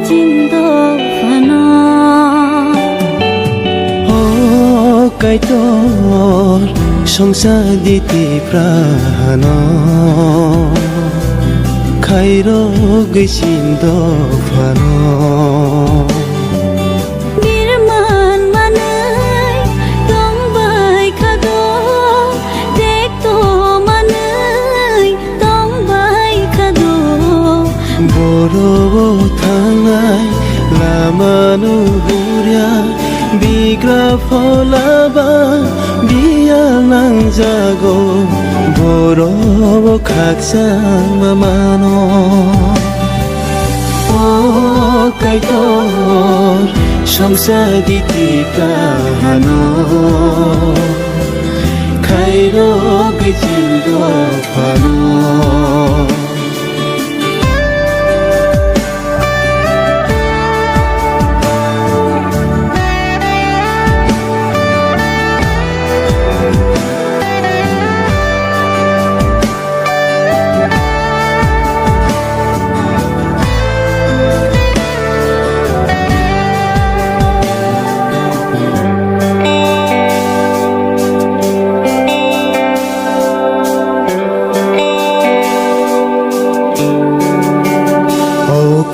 চিন্তা ফানা ও কাইতর সংসার দিতে প্রাণ খাইর গেছিন্দ ফান বিরমান মানাই তংবাই খাদো দেখতো মানাই তংবাই খাদো বড় থাঙাই লামানো হুরিয়া বিগ্রা ফলাবা বিয়া নাংজাগো বড় খাকসাং মামানো ও কাইতর সংসার দিতে প্রাণ খাইর গেছিন্দ Fanon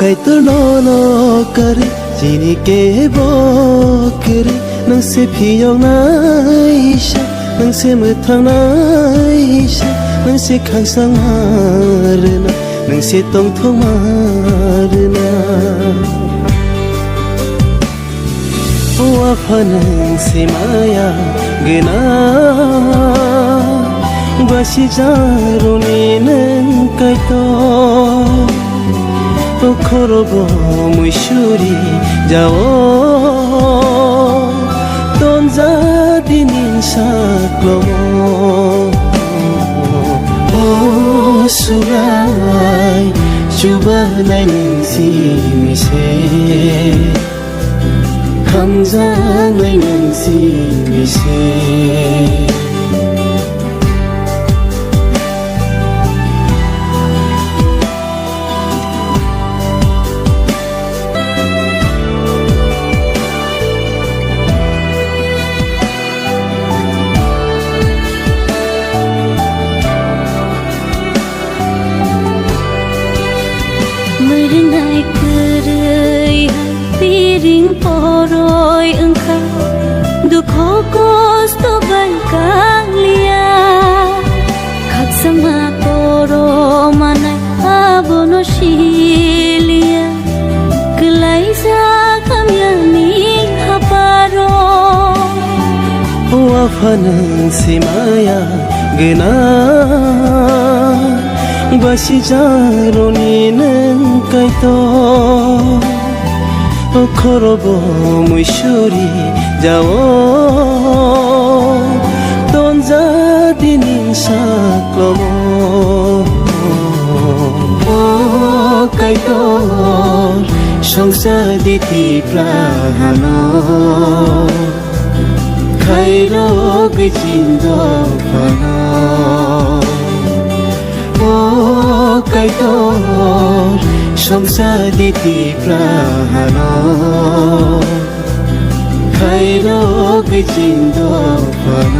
kaito no kare chini ke bo kare nang se phiyong nai sha nang se muthang nai sha nang se khang sang marna nang se tong thong marna wa phanang se maya gena basi jaroni nang kaito খরব মুসুরি যাও তঞ্জা দিনিন সাকলম ও সুরাই সুবানাই নংসি মিছে খামজানাই নংসি মিছে Merenai kerai piring poroi engkau Dukho kosto balkang lia Kak sama toro manai abono shilia Kelai sa kamyani haparo Wafanang si maya gena basi jaroni nang kaito khorob muisuri jao tonja dinin saklomo o kaito সংসার দিতে প্রাণ খাইর গেছিন্দ fun কাইতর সংসার দিতে প্রাণ খাইর গেছিন্দ fun